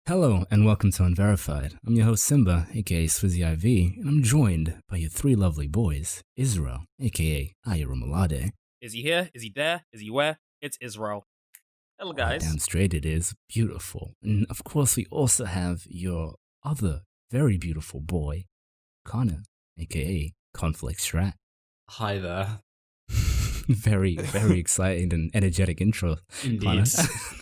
Hello and welcome to Unverified. I'm your host Simba, aka Swizzy IV, and I'm joined by your three lovely boys, Israel, aka Ayuramalade. Is he here? Is he there? Is he where? It's Israel. Hello, guys. Damn straight it is. Beautiful. And of course we also have your other very beautiful boy, Connor, aka Conflict Strat. Hi there. Very, very exciting and energetic intro. Indeed.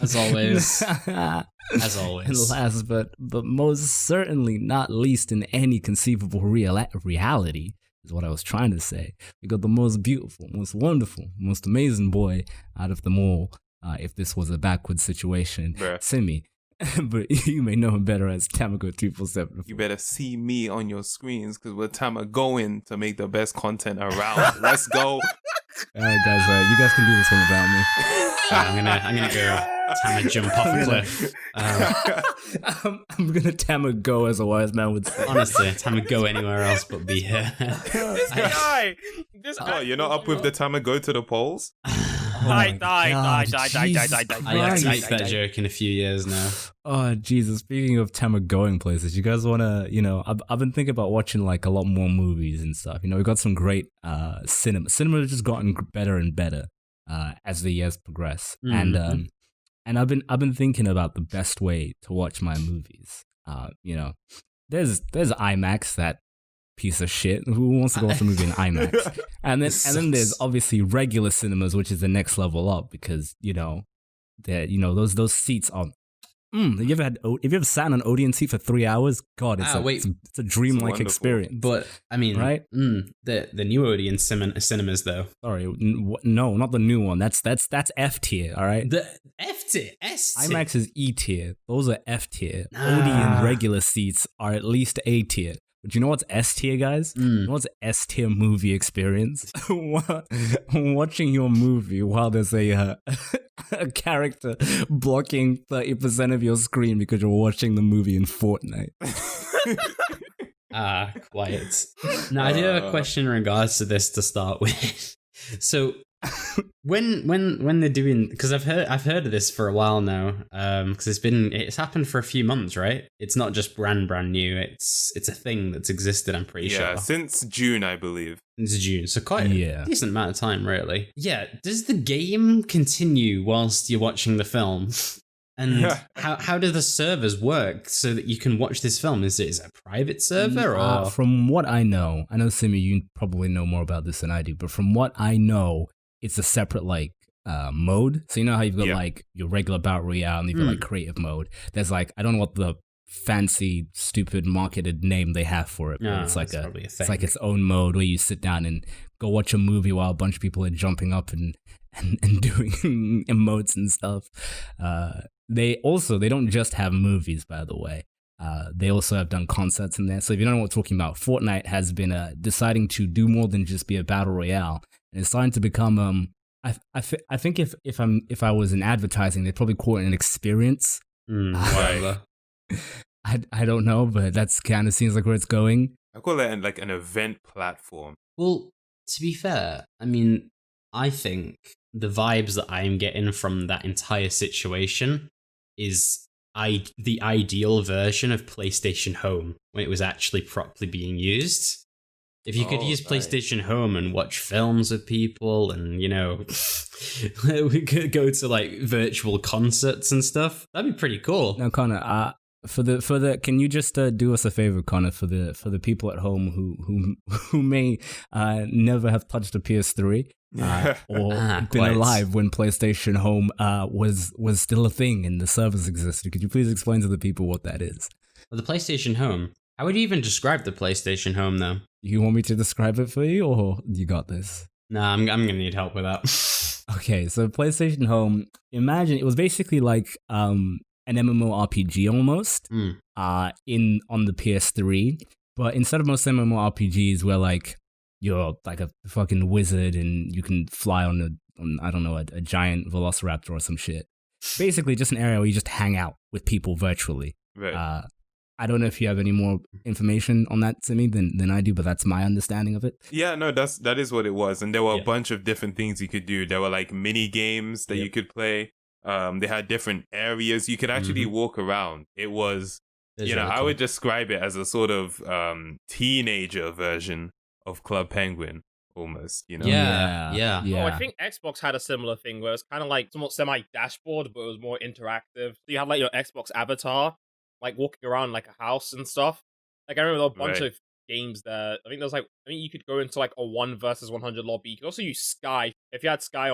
As always. As always. And last but most certainly not least in any conceivable reality is what I was trying to say. We got the most beautiful, most wonderful, most amazing boy out of them all. If this was a backwards situation, Simi. But you may know him better as Tamago 347. You better see me on your screens because we're going to make the best content around. Let's go. All right, guys, you guys can do this one without me. I'm gonna go Tama jump off a cliff. I'm gonna Tama go, as a wise man would say. Honestly, Tama go anywhere else but be here. This guy! You're not up with the Tama go to the polls? Die. I have to make that joke in a few years now. Oh, Jesus. Speaking of Tama going places, you guys want to, I've been thinking about watching like a lot more movies and stuff. We've got some great cinema. Cinema has just gotten better and better as the years progress. Mm-hmm. And I've been thinking about the best way to watch my movies. There's IMAX, that piece of shit. Who wants to go watch a movie in IMAX? And then there's obviously regular cinemas, which is the next level up because those seats are. Have you ever sat in an audience seat for 3 hours? God, it's a dreamlike experience. But I mean, right? The new audience cinemas though. Sorry, no, not the new one. That's F tier. All right. The F tier, S tier. IMAX is E tier. Those are F tier. Odeon regular seats are at least A tier. But you know what's S tier, guys? You know what's S tier movie experience? Watching your movie while there's a character blocking 30% of your screen because you're watching the movie in Fortnite. Quiet. Now, I do have a question in regards to this to start with. So, when they're doing, because I've heard of this for a while now, because it's happened for a few months, right? It's not just brand new. It's a thing that's existed. I'm pretty sure. Yeah, since June, I believe. Since June, so quite a decent amount of time, really. Yeah. Does the game continue whilst you're watching the film? And how do the servers work so that you can watch this film? Is it a private server or? From what I know Simi, you probably know more about this than I do, but from what I know, it's a separate mode. So you know how you've got like your regular battle royale and you've got like creative mode. There's like, I don't know what the fancy, stupid marketed name they have for it, but it's like it's like its own mode where you sit down and go watch a movie while a bunch of people are jumping up and doing emotes and stuff. They don't just have movies, by the way. They also have done concerts in there. So if you don't know what we're talking about, Fortnite has been deciding to do more than just be a battle royale. And it's starting to become I think if I was in advertising, they'd probably call it an experience. Whatever. I don't know, but that's kind of seems like where it's going. I call it like an event platform. Well, to be fair, I mean, I think the vibes that I'm getting from that entire situation is the ideal version of PlayStation Home when it was actually properly being used. If you could use PlayStation Home and watch films with people and, we could go to like virtual concerts and stuff, that'd be pretty cool. Now, Connor, for the can you just do us a favor, Connor, for the people at home who may never have touched a PS3 or been alive when PlayStation Home was still a thing and the servers existed. Could you please explain to the people what that is? Well, the PlayStation Home. How would you even describe the PlayStation Home, though? You want me to describe it for you, or you got this? Nah, I'm gonna need help with that. Okay, so PlayStation Home. Imagine it was basically like an MMORPG almost on the PS3, but instead of most MMORPGs where like you're like a fucking wizard and you can fly on a giant velociraptor or some shit. Basically, just an area where you just hang out with people virtually. Right. I don't know if you have any more information on that, Simi, than I do, but that's my understanding of it. Yeah, no, that is what it was. And there were a bunch of different things you could do. There were like mini games that you could play. They had different areas you could actually walk around. It was, Really I cool. would describe it as a sort of teenager version of Club Penguin, almost. Yeah. Oh, I think Xbox had a similar thing where it's kind of like somewhat semi-dashboard, but it was more interactive. So you had like your Xbox avatar, like walking around like a house and stuff. Like I remember there were a bunch of games there. I think you could go into like a 1 versus 100 lobby. You could also use Sky. If you had Sky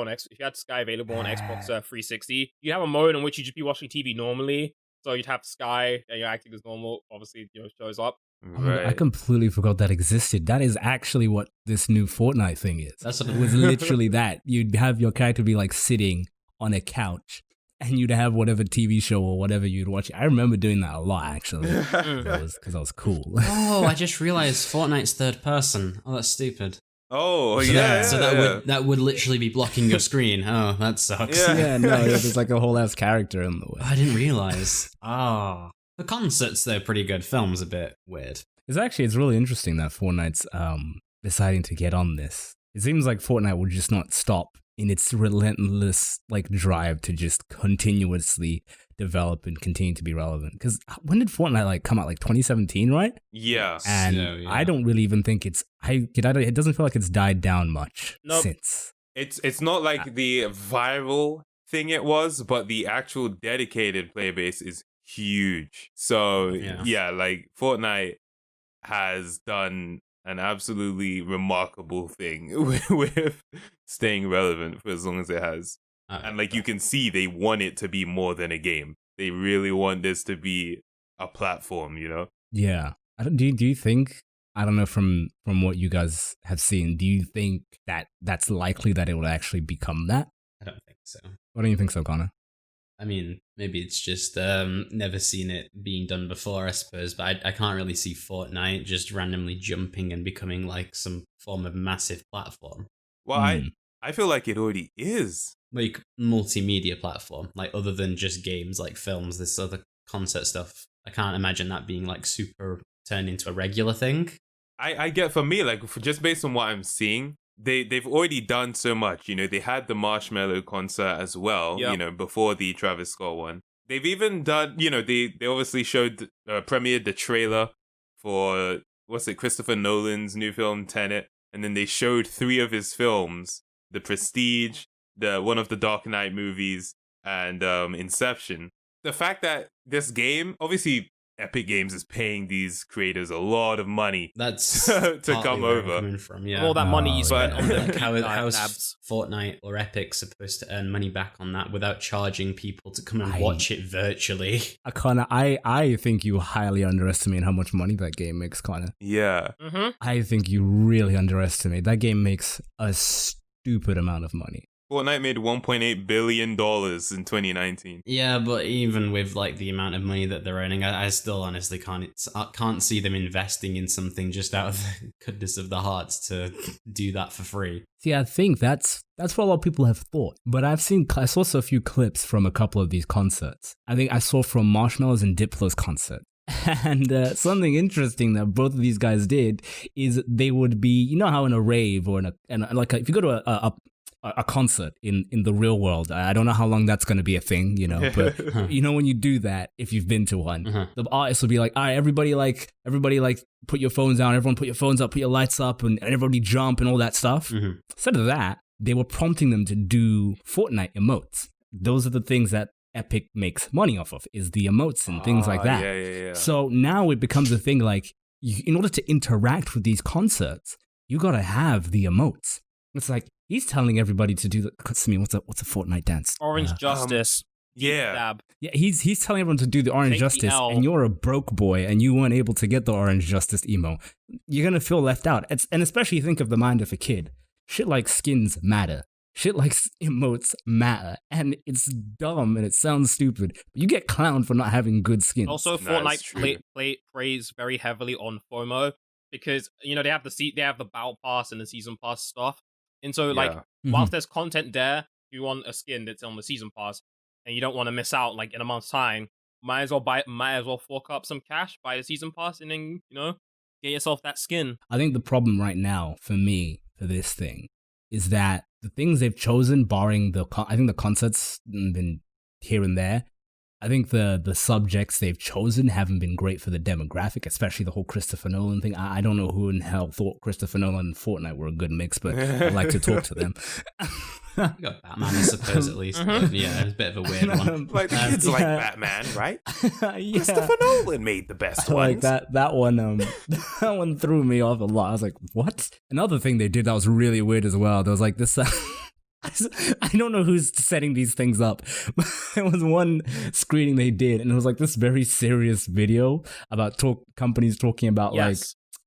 available on Xbox 360, you have a mode in which you just be watching TV normally. So you'd have Sky and you're acting as normal. Obviously, shows up. Right. I completely forgot that existed. That is actually what this new Fortnite thing is. That's what It was literally that. You'd have your character be like sitting on a couch and you'd have whatever TV show or whatever you'd watch. I remember doing that a lot, actually. Because I was cool. Oh, I just realized Fortnite's third person. Oh, that's stupid. Oh, So yeah. that would literally be blocking your screen. Oh, that sucks. Yeah. There's like a whole ass character in the way. I didn't realize. The concerts, they're pretty good. Film's a bit weird. It's really interesting that Fortnite's deciding to get on this. It seems like Fortnite will just not stop in its relentless like drive to just continuously develop and continue to be relevant. Because when did Fortnite like come out? Like 2017, right? Yeah. And Yeah. I don't really even think it doesn't feel like it's died down much since. It's not like the viral thing it was, but the actual dedicated player base is huge. So yeah, like Fortnite has done an absolutely remarkable thing with staying relevant for as long as it has. And like you can see they want it to be more than a game. They really want this to be a platform, Yeah. Do you think, I don't know, from what you guys have seen, do you think that that's likely that it will actually become that? I don't think so. What do you think so, Connor? I mean, maybe it's just never seen it being done before, I suppose, but I can't really see Fortnite just randomly jumping and becoming like some form of massive platform. Well, I feel like it already is. Like multimedia platform, like other than just games, like films, this other concert stuff. I can't imagine that being like super turned into a regular thing. I get, for me, like just based on what I'm seeing, they've already done so much. They had the Marshmello concert as well, before the Travis Scott one. They've even done, they obviously premiered the trailer for, Christopher Nolan's new film, Tenet. And then they showed 3 of his films, The Prestige, one of the Dark Knight movies, and Inception. The fact that this game, obviously Epic Games is paying these creators a lot of money That's to partly come where I'm over. coming from, yeah. All that money you spent on Like the how's tabs. Fortnite or Epic supposed to earn money back on that without charging people to come and watch it virtually? Connor, I think you highly underestimate how much money that game makes, Connor. Yeah. Mm-hmm. I think you really underestimate. That game makes a stupid amount of money. Fortnite made $1.8 billion in 2019. Yeah, but even with like the amount of money that they're earning, I still honestly can't see them investing in something just out of the goodness of the hearts to do that for free. See, I think that's what a lot of people have thought. But I saw a few clips from a couple of these concerts. I think I saw from Marshmello's and Diplo's concert. And something interesting that both of these guys did is they would be, you know how in a rave or if you go to a concert in the real world, I don't know how long that's going to be a thing, but when you do that, if you've been to one, the artist will be like, all right, everybody put your phones down, everyone put your phones up, put your lights up, and everybody jump and all that stuff. Instead of that, they were prompting them to do Fortnite emotes. Those are the things that Epic makes money off of, is the emotes and things like that. Yeah. So now it becomes a thing like, in order to interact with these concerts, you got to have the emotes. It's like, he's telling everybody to do what's a Fortnite dance? Orange Justice. Yeah. Dab. Yeah, he's telling everyone to do the Orange Take the Justice, L. and you're a broke boy, and you weren't able to get the Orange Justice emo. You're gonna feel left out. And especially think of the mind of a kid. Shit like skins matter. Shit like emotes matter. And it's dumb and it sounds stupid. But you get clowned for not having good skins. Also, Fortnite plays very heavily on FOMO because they have the battle pass and the season pass stuff. And so, whilst there's content there, if you want a skin that's on the season pass, and you don't want to miss out, like, in a month's time, might as well fork up some cash, buy the season pass, and then, get yourself that skin. I think the problem right now, for me, for this thing, is that the things they've chosen, barring I think the concerts have been here and there. I think the subjects they've chosen haven't been great for the demographic, especially the whole Christopher Nolan thing. I don't know who in hell thought Christopher Nolan and Fortnite were a good mix, but I'd like to talk to them. You got Batman, I suppose, at least. But yeah, it's a bit of a weird one. Like the kids like Batman, right? Christopher Nolan made the best ones. Like that one, that one threw me off a lot. I was like, what? Another thing they did that was really weird as well. There was like this. I don't know who's setting these things up, but there was one screening they did, and it was like this very serious video about companies talking about like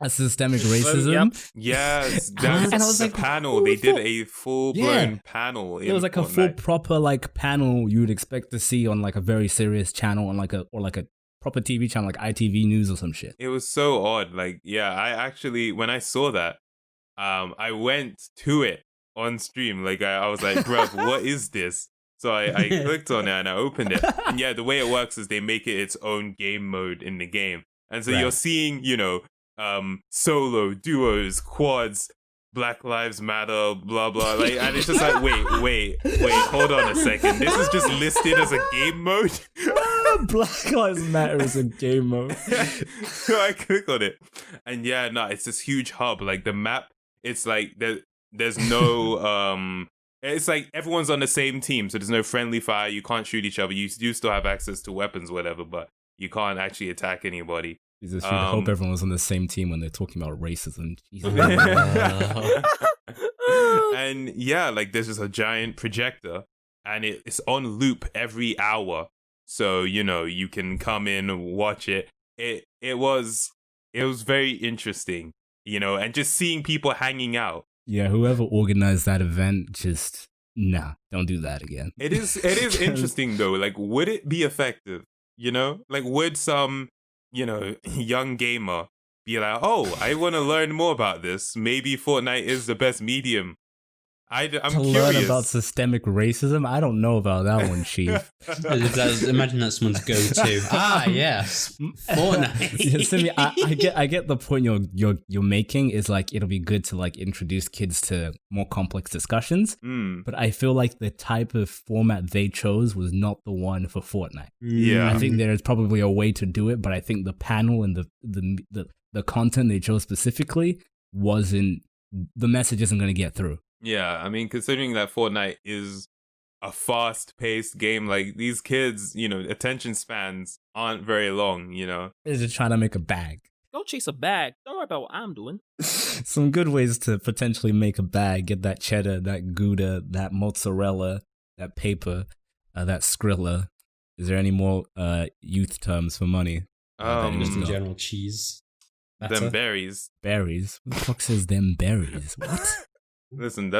a systemic racism. Yes, that's and I was like, panel. They did a full-blown panel. It was like a full proper like panel you would expect to see on like a very serious channel on like a proper TV channel like ITV News or some shit. It was so odd. Like, yeah, I actually when I saw that, I went to it on stream. Like I was like, bruv, what is this? So I clicked on it and I opened it. And yeah, the way it works is they make it its own game mode in the game. And so you're seeing, solo, duos, quads, Black Lives Matter, blah, blah. Like, and it's just like, wait, hold on a second. This is just listed as a game mode? Black Lives Matter is a game mode. So I click on it. And yeah, no, it's this huge hub. Like the map, it's like there's no it's like everyone's on the same team, so there's no friendly fire. You can't shoot each other. You do still have access to weapons, whatever, but you can't actually attack anybody. Jesus, you'd hope everyone was on the same team when they're talking about racism. And yeah, like there's just a giant projector, and it's on loop every hour, so you can come in and watch it. It was very interesting, and just seeing people hanging out. Yeah, whoever organized that event, just don't do that again. It is interesting though. Like, would it be effective? Like, would some young gamer be like, oh, I want to learn more about this. Maybe Fortnite is the best medium. I'm curious. Learn about systemic racism? I don't know about that one, Chief. Imagine that's someone's go-to. Yes, Fortnite. Simi, I get the point you're making. Is like it'll be good to like introduce kids to more complex discussions. But I feel like the type of format they chose was not the one for Fortnite. Yeah, I think there is probably a way to do it, but I think the panel and the content they chose specifically wasn't. The message isn't going to get through. Yeah, I mean, considering that Fortnite is a fast-paced game, like these kids, attention spans aren't very long, They're just trying to make a bag. Go chase a bag. Don't worry about what I'm doing. Some good ways to potentially make a bag, get that cheddar, that Gouda, that mozzarella, that paper, that Skrilla. Is there any more youth terms for money? Just in general, cheese. Them berries. Berries? Who the fuck says them berries? What? Listen,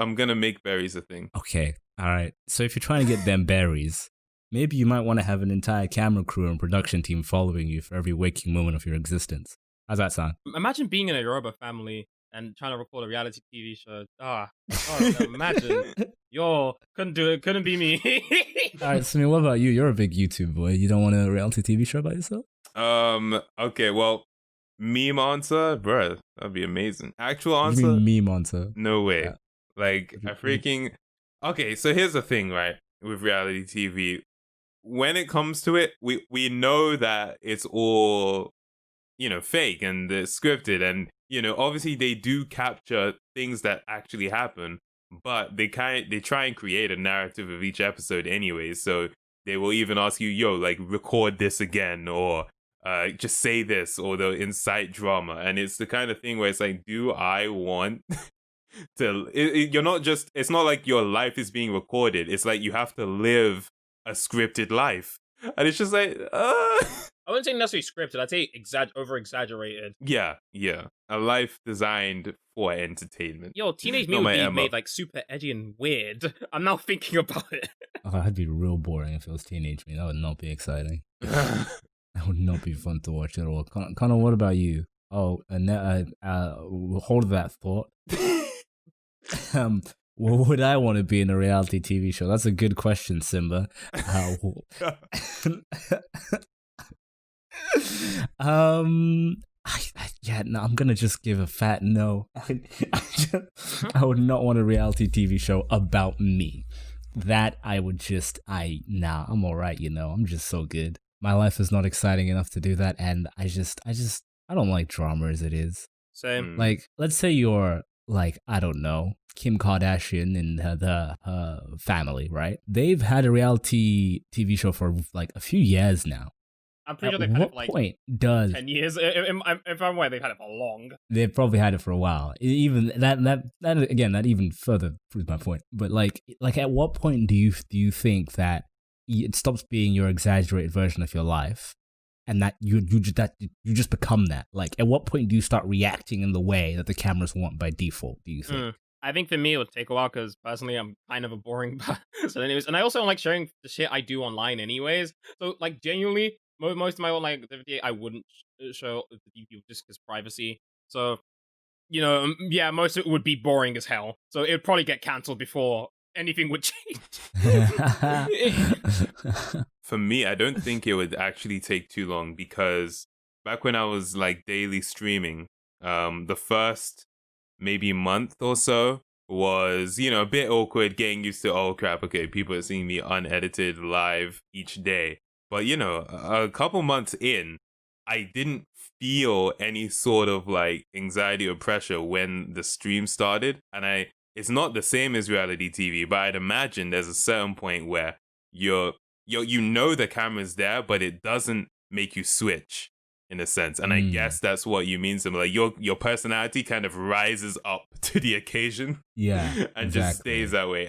I'm gonna make berries a thing. Okay, all right. So if you're trying to get them berries, maybe you might want to have an entire camera crew and production team following you for every waking moment of your existence. How's that sound? Imagine being in a Yoruba family and trying to record a reality TV show. Imagine. Couldn't do it. Couldn't be me. All right, Simi, what about you? You're a big YouTube boy. You don't want a reality TV show by yourself? Okay, well, meme answer, bruh, that'd be amazing. Actual answer? You mean meme answer? No way. Yeah. Like, a freaking... Okay, so here's the thing, right? With reality TV. When it comes to it, we know that it's all, fake and scripted. And, obviously they do capture things that actually happen. But they try and create a narrative of each episode anyway. So they will even ask you, like, record this again, or... just say this, or they'll incite drama. And it's the kind of thing where it's like, do I want to... You're not just... It's not like your life is being recorded. It's like you have to live a scripted life. And it's just like... I wouldn't say necessarily scripted. I'd say over-exaggerated. Yeah. A life designed for entertainment. Yo, Teenage Mutant would be made like super edgy and weird. I'm now thinking about it. Oh, that'd be real boring if it was Teenage Mutant. That would not be exciting. That would not be fun to watch at all. Connor, what about you? Oh, hold that thought. What would I want to be in a reality TV show? That's a good question, Simba. I'm gonna just give a fat no. I would not want a reality TV show about me. that I would just, I'm all right, I'm just so good. My life is not exciting enough to do that, and I don't like drama as it is. Same. Like, let's say you're, like, I don't know, Kim Kardashian and her family, right? They've had a reality TV show for, like, a few years now. I'm pretty sure At they've had what it for like point does 10 years. If I'm aware, they've had it for long. they've probably had it for a while? Even that again, that even further proves my point. But like at what point do you think that it stops being your exaggerated version of your life, and that you just become that? Like, at what point do you start reacting in the way that the cameras want by default? Do you think? I think for me it would take a while because personally I'm kind of a boring person anyways, and I also don't like sharing the shit I do online anyways. So like genuinely, most of my online activity I wouldn't show to people just because privacy. So yeah, most of it would be boring as hell. So it would probably get cancelled before anything would change. For me, I don't think it would actually take too long because back when I was like daily streaming, the first maybe month or so was, a bit awkward getting used to, oh crap, okay, people are seeing me unedited live each day. But, a couple months in, I didn't feel any sort of like anxiety or pressure when the stream started. And it's not the same as reality TV, but I'd imagine there's a certain point where you know the camera's there, but it doesn't make you switch in a sense. And I guess that's what you mean. So like your personality kind of rises up to the occasion. Yeah. And just stays that way.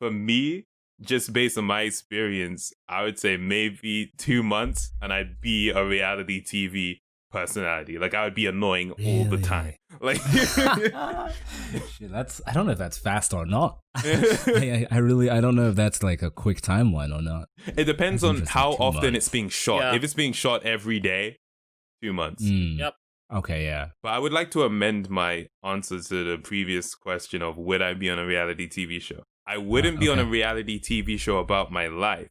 For me, just based on my experience, I would say maybe 2 months and I'd be a reality TV personality. Like, I would be annoying all the time. Like, shit, I don't know if that's fast or not. I don't know if that's like a quick timeline or not. It depends on how often it's being shot. Yeah. If it's being shot every day, 2 months. Yep. Okay, yeah. But I would like to amend my answer to the previous question of would I be on a reality TV show? I wouldn't be on a reality TV show about my life,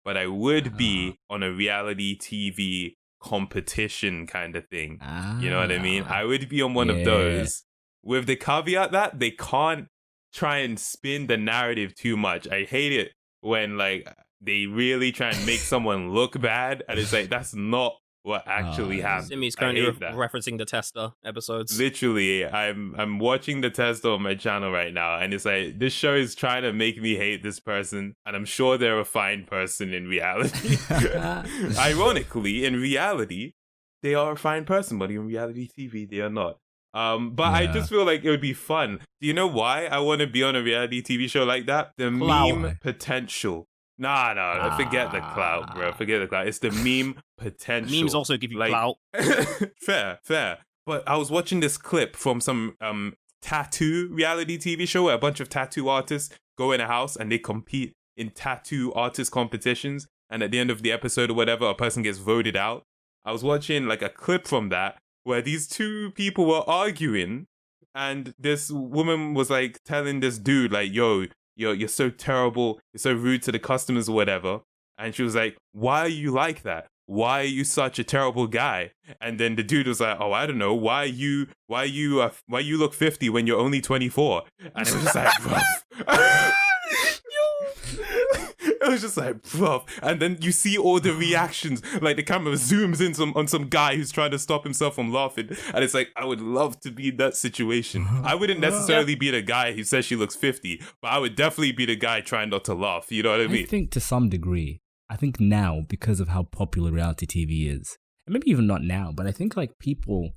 but I would be on a reality TV competition kind of thing. You know what I mean? I would be on one of those with the caveat that they can't try and spin the narrative too much. I hate it when like they really try and make someone look bad and it's like that's not what actually happened. Simi's currently referencing the Tester episodes. Literally, I'm watching the Tester on my channel right now, and it's like this show is trying to make me hate this person, and I'm sure they're a fine person in reality. Ironically, in reality, they are a fine person, but in reality TV, they are not. I just feel like it would be fun. Do you know why I want to be on a reality TV show like that? The meme potential. Nah, forget the clout, bro. Forget the clout. It's the meme potential. Memes also give you clout. Fair. But I was watching this clip from some tattoo reality TV show where a bunch of tattoo artists go in a house and they compete in tattoo artist competitions. And at the end of the episode or whatever, a person gets voted out. I was watching like a clip from that where these two people were arguing and this woman was like telling this dude like, you're so terrible, you're so rude to the customers or whatever. And she was like, why are you like that? Why are you such a terrible guy? And then the dude was like, oh, I don't know. Why you look 50 when you're only 24? And it was just like, bruv. It was just like, bruv. And then you see all the reactions. Like the camera zooms in on some guy who's trying to stop himself from laughing. And it's like, I would love to be in that situation. I wouldn't necessarily be the guy who says she looks 50, but I would definitely be the guy trying not to laugh. You know what I mean? I think to some degree, I think now, because of how popular reality TV is, and maybe even not now, but I think like people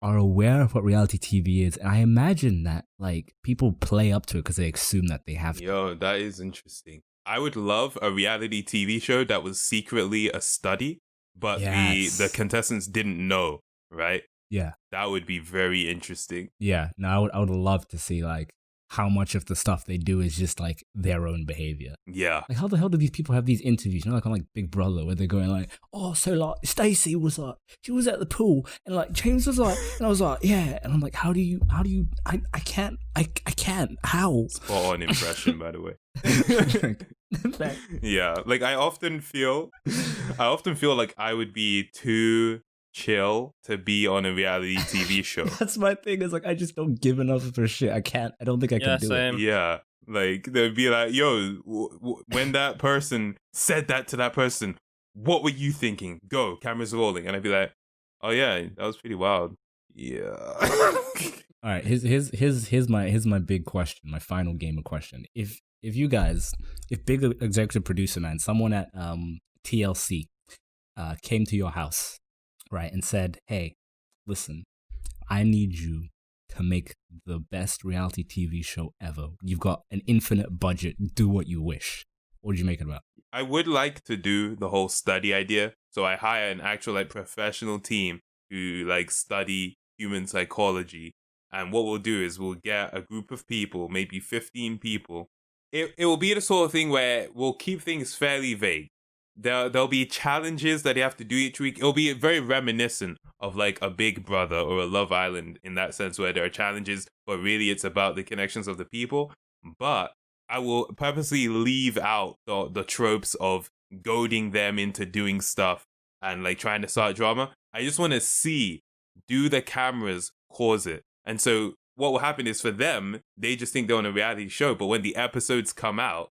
are aware of what reality TV is. And I imagine that like people play up to it because they assume that they have to. Yo, that is interesting. I would love a reality TV show that was secretly a study, but the contestants didn't know, right? Yeah. That would be very interesting. Yeah. No, I would love to see like how much of the stuff they do is just like their own behavior. Yeah. Like how the hell do these people have these interviews? You know, like on like Big Brother where they're going like, oh, so like Stacey was like, she was at the pool and like James was like, and I was like, yeah. And I'm like, how do you, I can't, how? Spot on impression, by the way. Yeah. Like I often feel like I would be too chill to be on a reality TV show. That's my thing. Is like I just don't give enough of a shit. I don't think I can do it. Yeah, Like, they'd be like, yo, when that person said that to that person, what were you thinking? Go, cameras rolling. And I'd be like, oh yeah, that was pretty wild. Yeah. All right, here's my big question, my final gamer question. If big executive producer man, someone at TLC came to your house, right, and said, hey, listen, I need you to make the best reality TV show ever. You've got an infinite budget. Do what you wish. What would you make it about? I would like to do the whole study idea. So I hire an actual like professional team who like study human psychology. And what we'll do is we'll get a group of people, maybe 15 people. It will be the sort of thing where we'll keep things fairly vague. There'll be challenges that they have to do each week. It'll be very reminiscent of like a Big Brother or a Love Island in that sense, where there are challenges, but really it's about the connections of the people. But I will purposely leave out the tropes of goading them into doing stuff and like trying to start drama. I just want to see, do the cameras cause it? And so what will happen is for them, they just think they're on a reality show. But when the episodes come out,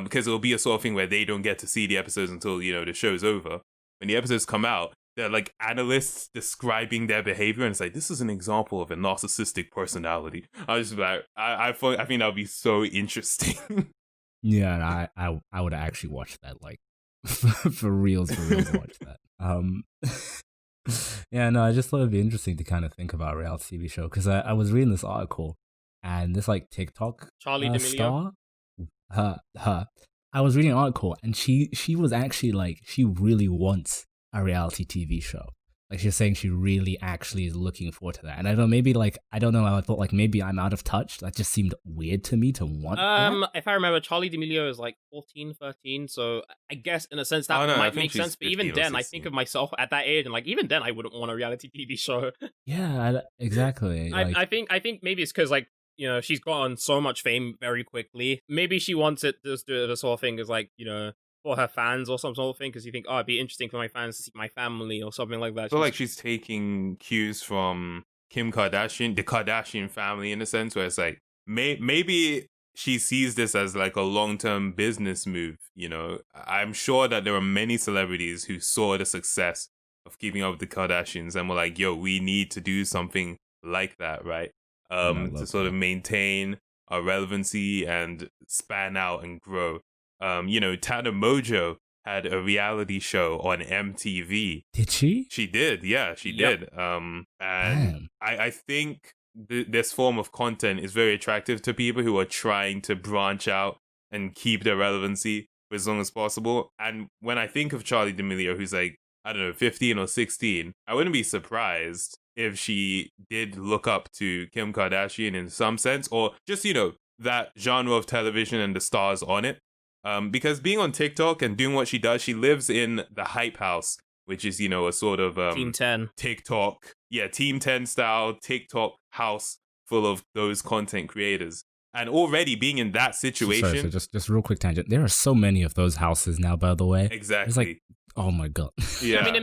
because it'll be a sort of thing where they don't get to see the episodes until, the show's over. When the episodes come out, they're like analysts describing their behavior. And it's like, this is an example of a narcissistic personality. I was just like, I think that would be so interesting. Yeah, and I would actually watch that, like, for reals watch that. Yeah, no, I just thought it'd be interesting to kind of think about a reality TV show, because I was reading this article, and this like TikTok Charlie D'Amelio star, her. I was reading an article, and she was actually like, she really wants a reality TV show. Like, she's saying she really actually is looking forward to that. And I don't know, maybe like, I don't know, I thought like maybe I'm out of touch. That just seemed weird to me to want that. If I remember, Charlie D'Amelio is like 14, 13, so I guess in a sense that might make sense. But even then, I think of myself at that age, and like even then, I wouldn't want a reality TV show. Yeah, exactly. Like, I think maybe it's because like, she's gotten so much fame very quickly. Maybe she wants it to do the sort of thing as like, for her fans or some sort of thing, because you think, oh, it'd be interesting for my fans to see my family or something like that. I feel like she's taking cues from Kim Kardashian, the Kardashian family, in a sense, where it's like, maybe she sees this as like a long-term business move. I'm sure that there are many celebrities who saw the success of Keeping Up with the Kardashians and were like, yo, we need to do something like that, right? To sort of maintain our relevancy and span out and grow. Tana Mojo had a reality show on MTV. Did she? She did, yeah, she did. And I think this form of content is very attractive to people who are trying to branch out and keep their relevancy for as long as possible. And when I think of Charli D'Amelio, who's like, I don't know, 15 or 16, I wouldn't be surprised if she did look up to Kim Kardashian in some sense, or just, that genre of television and the stars on it. Because being on TikTok and doing what she does, she lives in the Hype House, which is, a sort of Team 10 TikTok, Team 10 style TikTok house full of those content creators. And already being in that situation. Sorry, so just real quick tangent. There are so many of those houses now, by the way. Exactly. It's like, oh my god. Yeah. it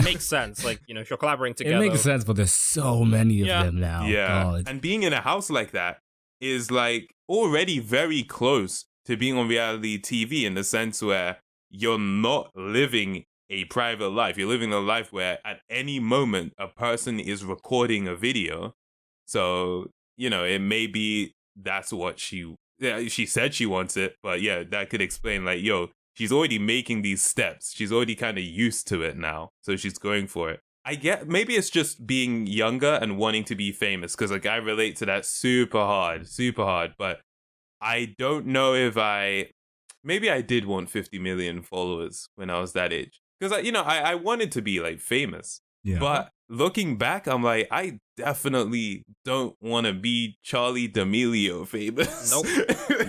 makes sense. Like, if you're collaborating together. It makes sense, but there's so many of them now. Yeah. God. And being in a house like that is like already very close to being on reality TV, in the sense where you're not living a private life. You're living a life where at any moment a person is recording a video. So, it may be that's what she said she wants it, but yeah, that could explain like, she's already making these steps. She's already kind of used to it now. So she's going for it. I get, maybe it's just being younger and wanting to be famous, because like I relate to that super hard, but I don't know if maybe I did want 50 million followers when I was that age. Because, I wanted to be, like, famous. Yeah. But looking back, I'm like, I definitely don't want to be Charli D'Amelio famous. Nope.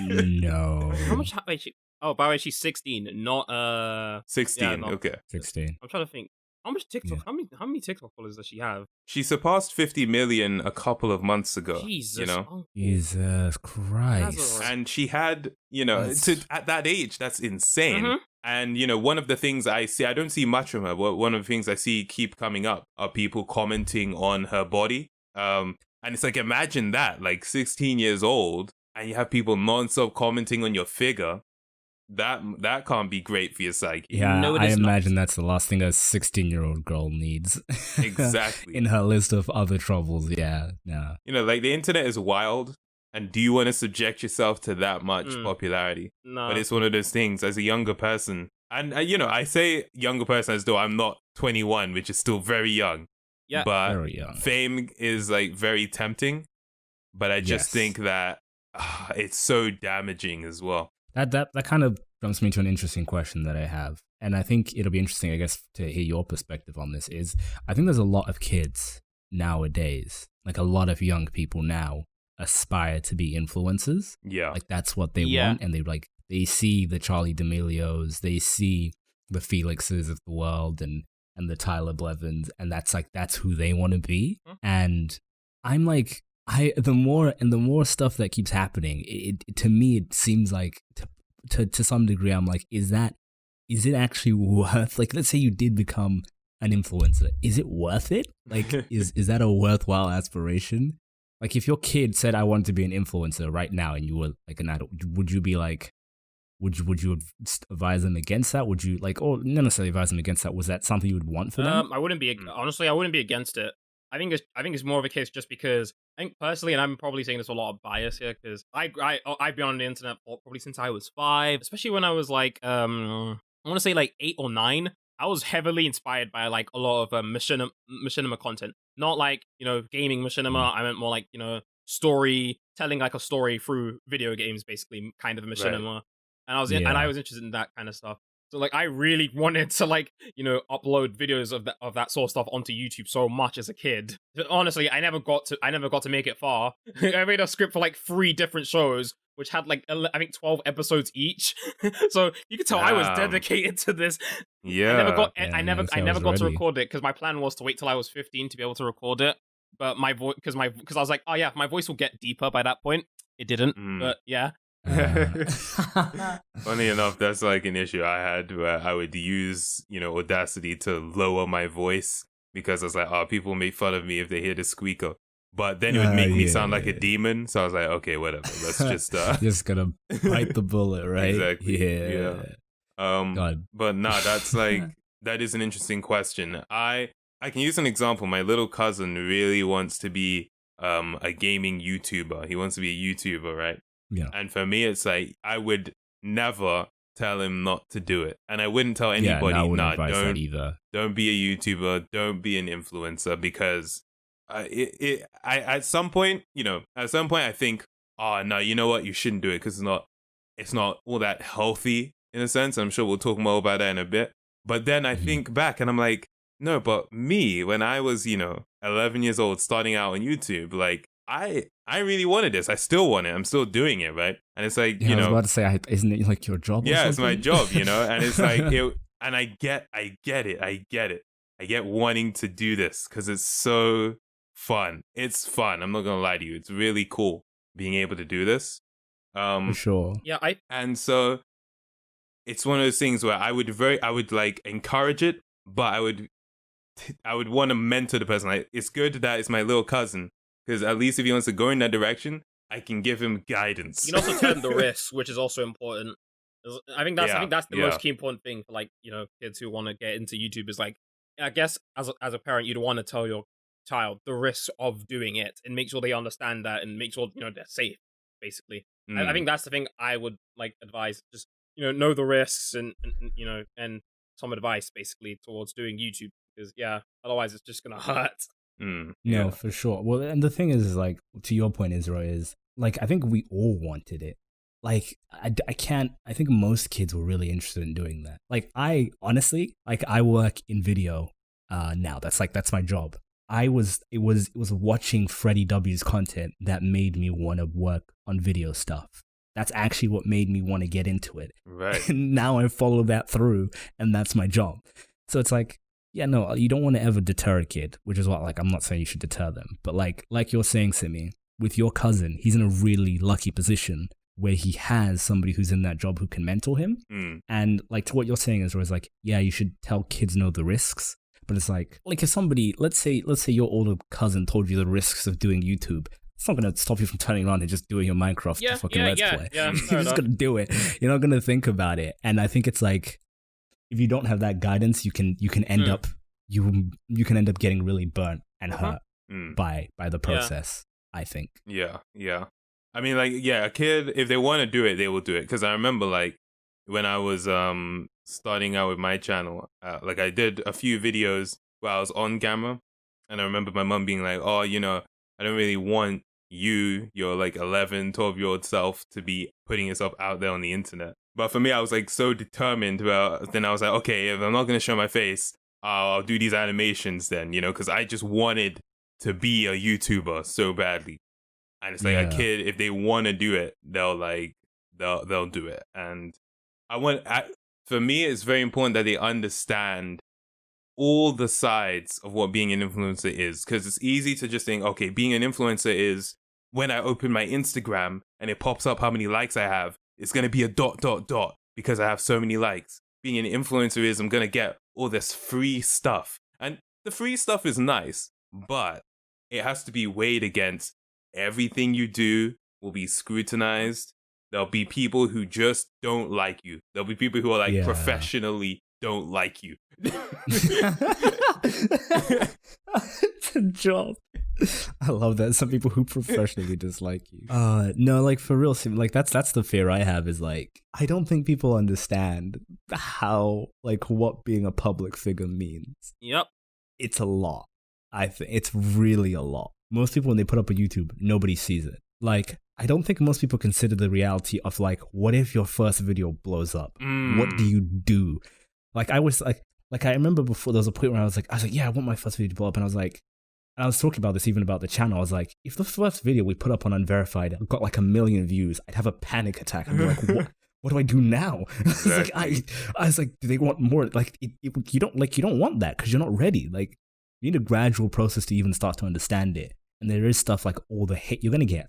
No. How much? Wait, by the way, she's 16, not 16, okay. 16. I'm trying to think. How much TikTok? Yeah. How many TikTok followers does she have? She surpassed 50 million a couple of months ago. Jesus, Jesus Christ! And she had, at that age, that's insane. Mm-hmm. And one of the things I see, I don't see much from her, but one of the things I see keep coming up are people commenting on her body. And it's like, imagine that, like 16 years old, and you have people non-stop commenting on your figure, that can't be great for your psyche. Yeah, no, I imagine that's the last thing a 16-year-old girl needs. Exactly. In her list of other troubles, yeah. You know, like the internet is wild, and do you want to subject yourself to that much popularity? No. But it's one of those things as a younger person, and you know, I say younger person as though I'm not 21, which is still very young. Yeah, but very young. Fame is like very tempting, but I just think that it's so damaging as well. That kind of jumps me to an interesting question that I have. And I think it'll be interesting, I guess, to hear your perspective on this is, I think there's a lot of kids nowadays, like a lot of young people now aspire to be influencers. Yeah. Like that's what they want. And they see the Charlie D'Amelios, they see the Felixes of the world and the Tyler Blevins, and that's who they want to be. And I'm like, the more stuff that keeps happening, it to me it seems like to some degree I'm like, is it actually worth, like, let's say you did become an influencer, is it worth it? Like, is that a worthwhile aspiration? Like, if your kid said I want to be an influencer right now and you were like an adult, would you be like, would you advise them against that? Would you like, or not necessarily advise them against that? Was that something you would want for them? I wouldn't be, honestly, I wouldn't be against it. I think it's more of a case just because I think personally, and I'm probably saying this with a lot of bias here, because I've been on the internet probably since I was 5, especially when I was like, I want to say like 8 or 9. I was heavily inspired by like a lot of machinima content, not like, you know, gaming machinima. I meant more like, you know, telling like a story through video games, basically, kind of machinima. Right. And I was interested in that kind of stuff. So like I really wanted to like, you know, upload videos of that sort of stuff onto YouTube so much as a kid. Honestly, I never got to make it far. I made a script for like 3 different shows, which had like I think 12 episodes each. So you could tell I was dedicated to this. Yeah. I never got to record it because my plan was to wait till I was 15 to be able to record it. But my voice, because I was like, oh yeah, my voice will get deeper by that point. It didn't, but yeah. Funny enough, that's like an issue I had where I would use, you know, Audacity to lower my voice because I was like, oh, people make fun of me if they hear the squeaker. But then it would make me sound like a demon. So I was like, okay, whatever. Let's just gonna bite the bullet, right? Exactly. Yeah. But nah, that's like that is an interesting question. I can use an example. My little cousin really wants to be a gaming YouTuber. He wants to be a YouTuber, right? Yeah. And for me, it's like I would never tell him not to do it, and I wouldn't tell anybody, don't be a YouTuber, don't be an influencer, because I at some point I think, oh no, you know what, you shouldn't do it because it's not all that healthy in a sense. I'm sure we'll talk more about that in a bit. But then I think back and I'm like, no, but me when I was 11 years old starting out on YouTube, like I really wanted this. I still want it. I'm still doing it, right? And it's like, I was about to say, isn't it like your job? Yeah, it's my job, and it's like, and I get it. I get wanting to do this because it's so fun. It's fun. I'm not gonna lie to you. It's really cool being able to do this. For sure. Yeah, and so it's one of those things where I would like encourage it, but I would want to mentor the person. Like, it's good that it's my little cousin. Because at least if he wants to go in that direction, I can give him guidance. You can also tell him the risks, which is also important. I think that's the most key important thing for like, kids who want to get into YouTube is like, I guess as a parent, you'd want to tell your child the risks of doing it and make sure they understand that and make sure, they're safe, basically. I think that's the thing I would like advise. Just, know the risks and some advice basically towards doing YouTube because otherwise it's just going to hurt. No, for sure. Well, and the thing is like, to your point, Israel, is like, I think we all wanted it. Like, I think most kids were really interested in doing that. Like, I honestly, like, I work in video now. That's my job. It was watching Freddie W's content that made me want to work on video stuff. That's actually what made me want to get into it. Right. And now I follow that through, and that's my job. So it's like, yeah, no, you don't want to ever deter a kid, which is what, like, I'm not saying you should deter them. But like you're saying, Simi, with your cousin, he's in a really lucky position where he has somebody who's in that job who can mentor him. And like, to what you're saying is like, yeah, you should tell kids know the risks. But it's like if somebody, let's say your older cousin told you the risks of doing YouTube, it's not gonna stop you from turning on and just doing your Minecraft fucking Let's Play. Yeah, You're just gonna do it. You're not gonna think about it. And I think it's like, if you don't have that guidance, you can end up getting really burnt and hurt by the process. I think. Yeah. I mean, like, a kid, if they want to do it, they will do it. Because I remember, like, when I was starting out with my channel, like, I did a few videos where I was on camera, and I remember my mom being like, oh, you know, I don't really want your like 11, 12-year-old self to be putting yourself out there on the internet. But for me, I was like so determined. Well, then I was like, okay, if I'm not going to show my face, I'll do these animations then, you know, because I just wanted to be a YouTuber so badly. And it's like a kid, if they want to do it, they'll do it. And for me, it's very important that they understand all the sides of what being an influencer is. Because it's easy to just think, okay, being an influencer is when I open my Instagram and it pops up how many likes I have, it's going to be a ... because I have so many likes. Being an influencer is I'm going to get all this free stuff. And the free stuff is nice, but it has to be weighed against everything you do will be scrutinized. There'll be people who just don't like you. There'll be people who are like professionally don't like you. It's a job. I love that. Some people who professionally dislike you. No, like for real, like that's the fear I have is like, I don't think people understand how, like, what being a public figure means. Yep. It's a lot. I think it's really a lot. Most people, when they put up a YouTube, nobody sees it. Like, I don't think most people consider the reality of like, what if your first video blows up? What do you do? Like, I was like I remember before there was a point where I was like, yeah, I want my first video to blow up, and I was like, and I was talking about this even about the channel. I was like, if the first video we put up on Unverified got like 1 million views, I'd have a panic attack. I'd be like, what do I do now? Exactly. I was like, do they want more? Like, you don't want that because you're not ready. Like, you need a gradual process to even start to understand it. And there is stuff like all the hate. You're gonna get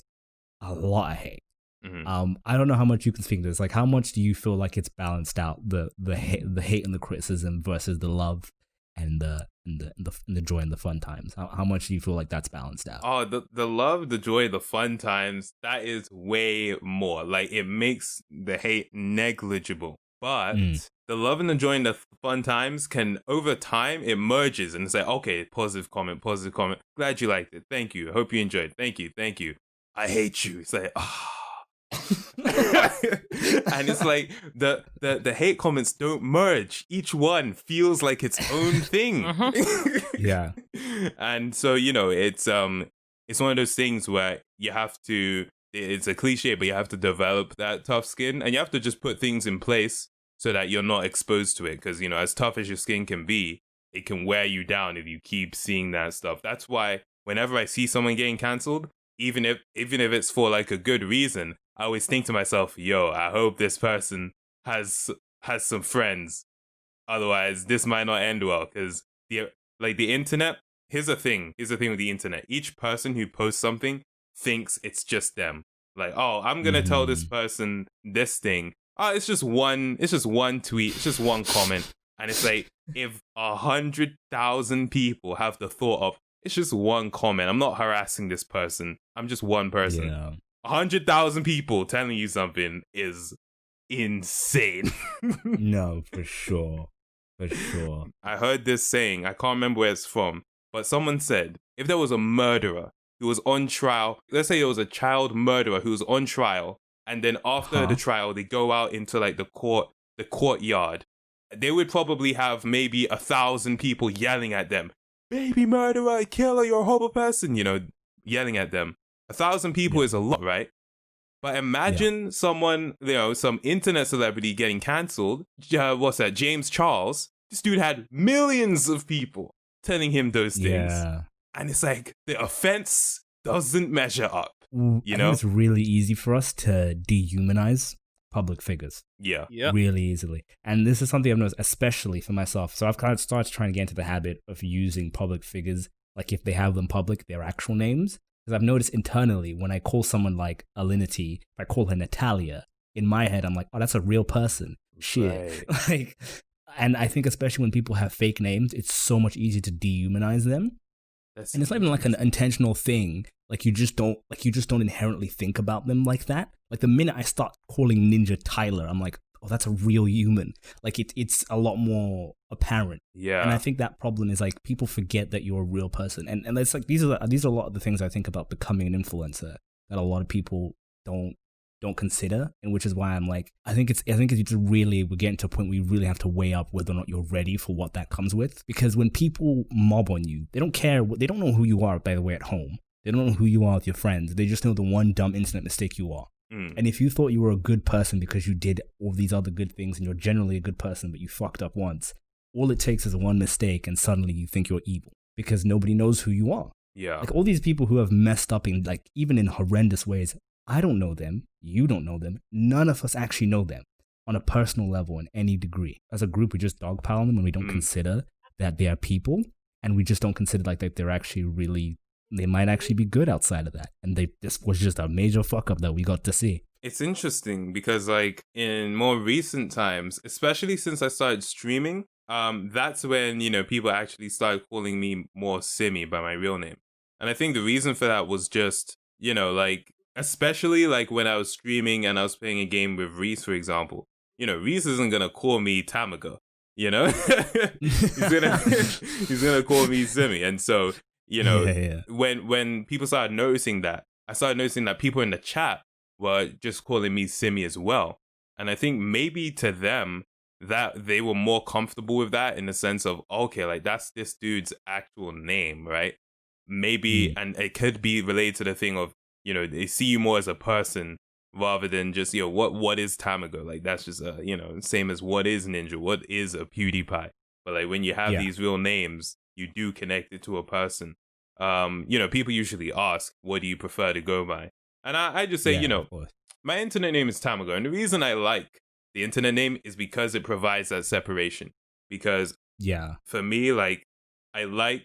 a lot of hate. Mm-hmm. I don't know how much you can speak to this. Like, how much do you feel like it's balanced out, the hate and the criticism versus the love and the joy and the fun times? How much do you feel like that's balanced out? Oh, the love, the joy, the fun times, that is way more. Like, it makes the hate negligible. But the love and the joy and the fun times can, over time, it merges and it's like, okay, positive comment. Glad you liked it. Thank you. I hope you enjoyed. Thank you. I hate you. It's like, and it's like the hate comments don't merge. Each one feels like its own thing. Yeah. And so, you know, it's one of those things where you have to, it's a cliche, but you have to develop that tough skin, and you have to just put things in place so that you're not exposed to it. Because, you know, as tough as your skin can be, it can wear you down if you keep seeing that stuff. That's why whenever I see someone getting cancelled, even if it's for like a good reason, I always think to myself, yo, I hope this person has some friends. Otherwise, this might not end well. Because the internet, here's the thing with the internet. Each person who posts something thinks it's just them. Like, oh, I'm gonna tell this person this thing. Oh, it's just one tweet, it's just one comment. And it's like, if 100,000 people have the thought of, it's just one comment, I'm not harassing this person, I'm just one person. Yeah. 100,000 people telling you something is insane. No, for sure. I heard this saying, I can't remember where it's from, but someone said, if there was a murderer who was on trial, let's say it was a child murderer who was on trial, and then after the trial, they go out into like the courtyard, they would probably have maybe 1,000 people yelling at them, baby murderer, killer, you're a horrible person, you know, yelling at them. 1,000 people is a lot, right? But imagine someone, you know, some internet celebrity getting cancelled. What's that? James Charles. This dude had millions of people telling him those things. Yeah. And it's like, the offense doesn't measure up. You know? It's really easy for us to dehumanize public figures. Yeah. Really easily. And this is something I've noticed, especially for myself. So I've kind of started trying to get into the habit of using public figures, like if they have them public, their actual names. Because I've noticed internally, when I call someone like Alinity, if I call her Natalia, in my head, I'm like, oh, that's a real person. Shit. Right. Like, and I think especially when people have fake names, it's so much easier to dehumanize them. And it's not even like an intentional thing. Like you just don't inherently think about them like that. Like the minute I start calling Ninja Tyler, I'm like, oh, that's a real human. Like it's a lot more apparent. Yeah. And I think that problem is like people forget that you're a real person. And it's like these are a lot of the things I think about becoming an influencer that a lot of people don't consider, and which is why I'm like, I think it's really, we're getting to a point where you really have to weigh up whether or not you're ready for what that comes with. Because when people mob on you, they don't care, they don't know who you are, by the way, at home. They don't know who you are with your friends. They just know the one dumb internet mistake you are. And if you thought you were a good person because you did all these other good things and you're generally a good person, but you fucked up once, all it takes is one mistake and suddenly you think you're evil because nobody knows who you are. Yeah. Like all these people who have messed up in like, even in horrendous ways, I don't know them. You don't know them. None of us actually know them on a personal level in any degree. As a group, we just dogpile them and we don't consider that they are people, and we just don't consider like that they're actually really, they might actually be good outside of that. And this was just a major fuck up that we got to see. It's interesting because like in more recent times, especially since I started streaming, that's when, you know, people actually started calling me more Simi by my real name. And I think the reason for that was just, you know, like, especially like when I was streaming and I was playing a game with Reese, for example, you know, Reese isn't going to call me Tamago, you know, he's gonna call me Simi. And so, you know, when people started noticing that, I started noticing that people in the chat were just calling me Simi as well. And I think maybe to them that they were more comfortable with that in the sense of, okay, like that's this dude's actual name, right? Maybe, and it could be related to the thing of, you know, they see you more as a person rather than just, you know, what is Tamago? Like that's just you know, same as what is Ninja, what is a PewDiePie. But like when you have these real names, you do connect it to a person. You know, people usually ask, what do you prefer to go by? And I just say, you know, my internet name is Tamago. And the reason I like the internet name is because it provides that separation. Because for me, like, I like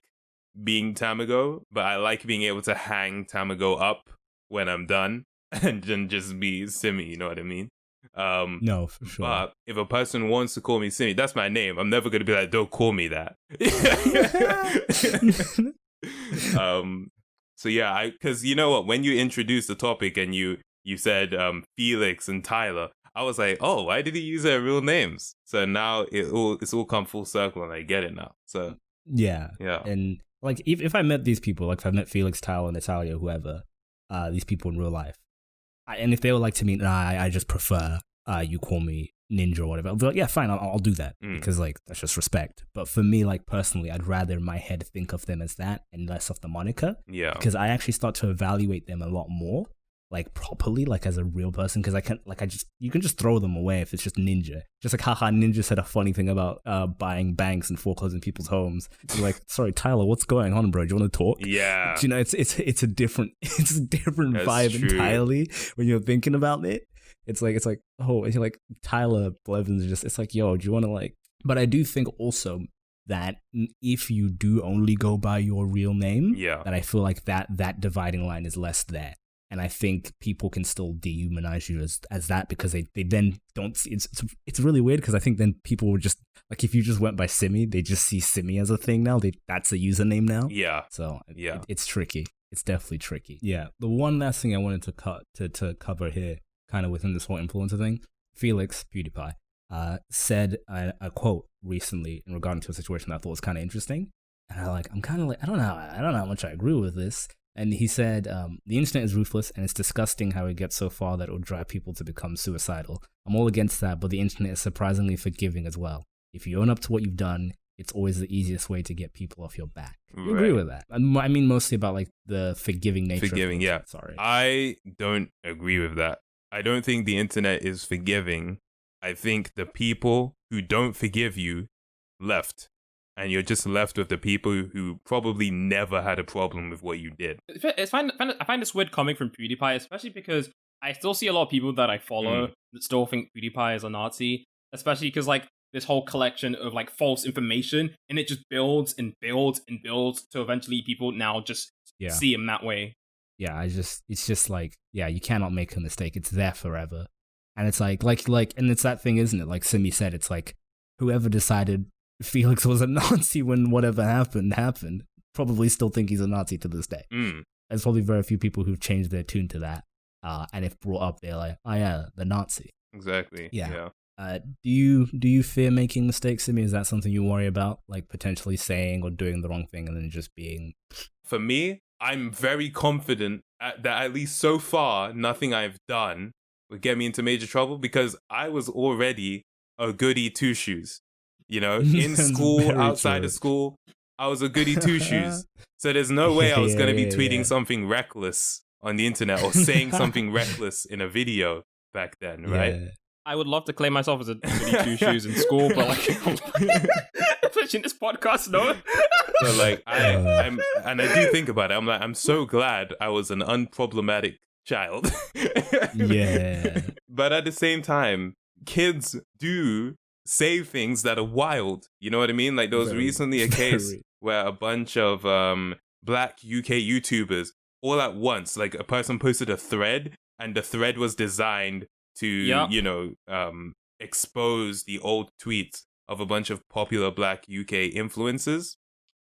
being Tamago, but I like being able to hang Tamago up when I'm done and then just be Simi, you know what I mean? No, for sure. But if a person wants to call me Simi, that's my name. I'm never going to be like, don't call me that. So yeah, because you know what, when you introduced the topic and you said Felix and Tyler, I was like, oh, why did he use their real names? So now it's all come full circle and I get it now. So yeah. And like if I met these people, like if I met Felix, Tyler, Natalia, whoever, these people in real life, and if they were like to me, I just prefer you call me Ninja or whatever, I'll be like, yeah, fine, I'll do that because like that's just respect. But for me, like personally, I'd rather in my head think of them as that and less of the moniker. Yeah, because I actually start to evaluate them a lot more, like properly, like as a real person. Because you can just throw them away if it's just Ninja. Just like, haha, Ninja said a funny thing about buying banks and foreclosing people's homes. You're like, sorry, Tyler, what's going on, bro? Do you want to talk? Yeah, you know, it's a different vibe true. Entirely when you're thinking about it. It's like, oh, it's like Tyler Blevins is just, it's like, yo, do you want to like, but I do think also that if you do only go by your real name, that I feel like that dividing line is less there. And I think people can still dehumanize you as that because they then don't see, it's really weird because I think then people would just, like if you just went by Simi, they just see Simi as a thing now. That's a username now. Yeah. So it's tricky. It's definitely tricky. Yeah. The one last thing I wanted to cover here, kind of within this whole influencer thing, Felix, PewDiePie, said a quote recently in regard to a situation that I thought was kind of interesting. And I don't know how much I agree with this. And he said, the internet is ruthless and it's disgusting how it gets so far that it will drive people to become suicidal. I'm all against that, but the internet is surprisingly forgiving as well. If you own up to what you've done, it's always the easiest way to get people off your back. You agree with that? I mean, mostly about like the forgiving nature. Forgiving, yeah. Sorry. I don't agree with that. I don't think the internet is forgiving. I think the people who don't forgive you left. And you're just left with the people who probably never had a problem with what you did. I find this weird coming from PewDiePie, especially because I still see a lot of people that I follow that still think PewDiePie is a Nazi, especially because like this whole collection of like false information, and it just builds and builds and builds to eventually people now just see him that way. Yeah, it's just like, yeah, you cannot make a mistake. It's there forever. And it's like, and it's that thing, isn't it? Like Simi said, it's like whoever decided Felix was a Nazi when whatever happened. probably still think he's a Nazi to this day. There's probably very few people who've changed their tune to that. And if brought up, they're like, oh yeah, the Nazi. Exactly. Yeah. Do you fear making mistakes, Simi? Is that something you worry about? Like potentially saying or doing the wrong thing and then just being... For me, I'm very confident that at least so far, nothing I've done would get me into major trouble because I was already a goody two-shoes. You know, in school, outside of school, I was a goody two-shoes. So there's no way I was going to be tweeting something reckless on the internet or saying something reckless in a video back then, right? Yeah. I would love to claim myself as a goody two-shoes in school, but like, especially in this podcast, no. So like, I'm, and I do think about it. I'm like, I'm so glad I was an unproblematic child. Yeah. But at the same time, kids do say things that are wild. You know what I mean? Like there was recently a case where a bunch of black UK YouTubers all at once, like a person posted a thread, and the thread was designed to, expose the old tweets of a bunch of popular black UK influencers.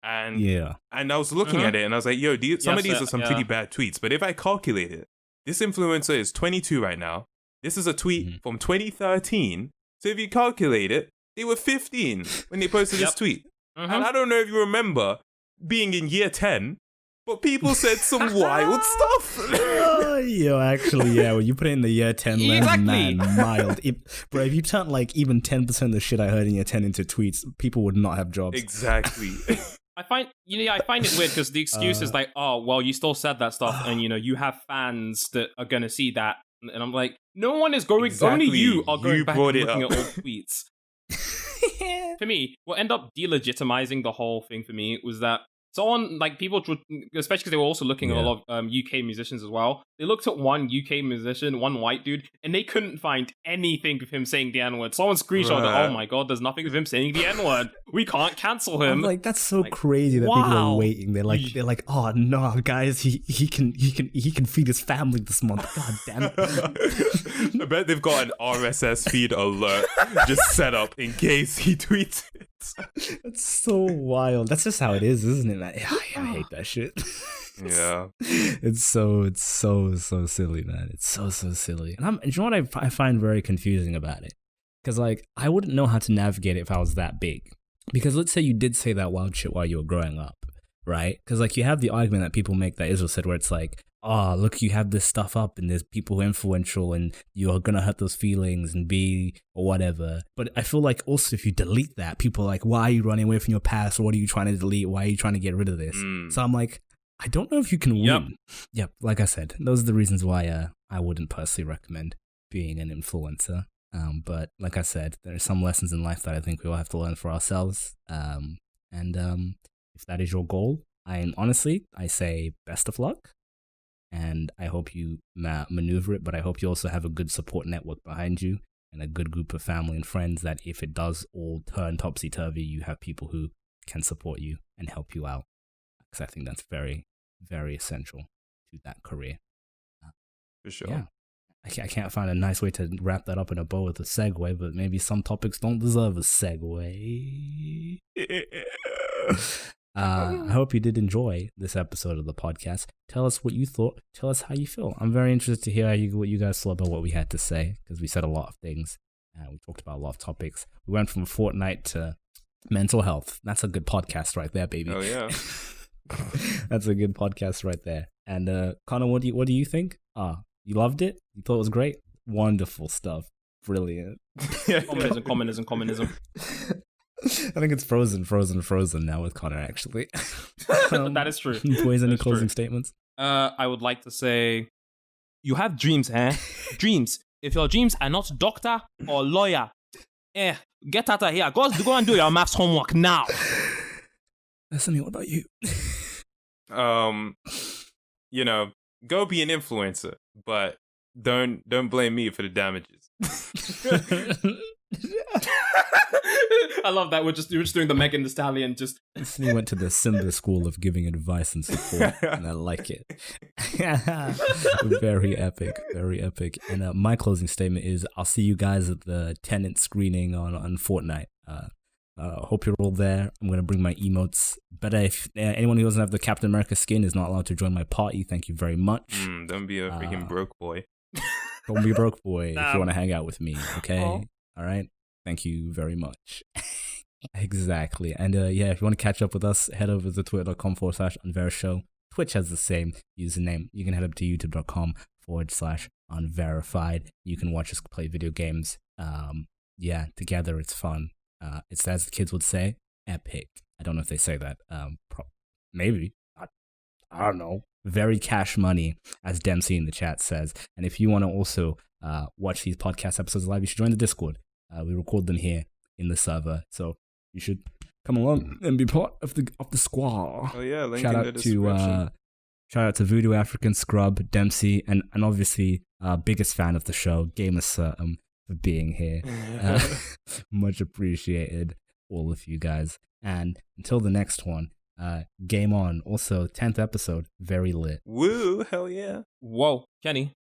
And I was looking at it and I was like, yo, some of these are some pretty bad tweets. But if I calculate it, this influencer is 22 right now. This is a tweet from 2013. So if you calculate it, they were 15 when they posted this tweet. And I don't know if you remember being in year 10, but people said some wild stuff. Yo, actually, yeah. When you put it in the year 10 lens, man, mild. Bro, if you turn like even 10% of the shit I heard in year 10 into tweets, people would not have jobs. Exactly. I find it weird because the excuse is like, oh, well, you still said that stuff, and you have fans that are gonna see that, and I'm like, no one is going. Exactly. Only you are going back and looking at old tweets. For me, what ended up delegitimizing the whole thing for me was that someone, like people, especially because they were also looking at a lot of UK musicians as well. They looked at one UK musician, one white dude, and they couldn't find anything of him saying the N-word. Someone screenshotted, oh my god, there's nothing of him saying the N-word. We can't cancel him. I'm like, that's so crazy that people are waiting. They're like, oh no, guys, he can feed his family this month. God damn it. I bet they've got an RSS feed alert just set up in case he tweets it. That's so wild. That's just how it is, isn't it? I hate that shit. Yeah. It's so silly, man. It's so silly. And you know what I find very confusing about it? Because like I wouldn't know how to navigate it if I was that big. Because let's say you did say that wild shit while you were growing up, right? Because like you have the argument that people make that Israel said where it's like, oh, look, you have this stuff up and there's people who are influential and you're going to hurt those feelings and be or whatever. But I feel like also if you delete that, people are like, why are you running away from your past? Or what are you trying to delete? Why are you trying to get rid of this? So I'm like, I don't know if you can win. Yep. Like I said, those are the reasons why I wouldn't personally recommend being an influencer. But like I said, there are some lessons in life that I think we all have to learn for ourselves. And if that is your goal, I say best of luck. And I hope you maneuver it, but I hope you also have a good support network behind you and a good group of family and friends that if it does all turn topsy-turvy, you have people who can support you and help you out. Because I think that's very, very essential to that career. For sure. Yeah. I can't find a nice way to wrap that up in a bow with a segue, but maybe some topics don't deserve a segue. I hope you did enjoy this episode of the podcast. Tell us what you thought. Tell us how you feel. I'm very interested to hear what you guys thought about what we had to say, because we said a lot of things. We talked about a lot of topics. We went from Fortnite to mental health. That's a good podcast right there, baby. Oh, yeah. That's a good podcast right there. And Connor, what do you think? You loved it? You thought it was great? Wonderful stuff. Brilliant. Communism. I think it's frozen now with Connor, actually. That is true. Boys, any closing statements? I would like to say, you have dreams, eh? Dreams. If your dreams are not doctor or lawyer, get out of here. Go and do your maths homework now. Listen, what about you? Go be an influencer, but don't blame me for the damages. I love that. We're just doing the Megan Thee Stallion. Just he went to the Simba school of giving advice and support, and I like it. Very epic, very epic. And my closing statement is: I'll see you guys at the Tenet screening on Fortnite. Hope you're all there. I'm going to bring my emotes. But if anyone who doesn't have the Captain America skin is not allowed to join my party, thank you very much. Don't be a freaking broke boy. Don't be a broke boy if you want to hang out with me, okay? Oh. All right? Thank you very much. Exactly. And if you want to catch up with us, head over to twitter.com/unvershow. Twitch has the same username. You can head up to youtube.com/unverified. You can watch us play video games. Together it's fun. It's, as the kids would say, epic. I don't know if they say that. Maybe. I don't know. Very cash money, as Dempsey in the chat says. And if you want to also watch these podcast episodes live, you should join the Discord. We record them here in the server, so you should come along and be part of the squad. Oh yeah, link shout in out the description. Shout out to Voodoo African Scrub, Dempsey, and obviously biggest fan of the show, Gamer Certain, for being here. Much appreciated, all of you guys. And until the next one, game on. Also, 10th episode, very lit. Woo, hell yeah. Whoa, Kenny.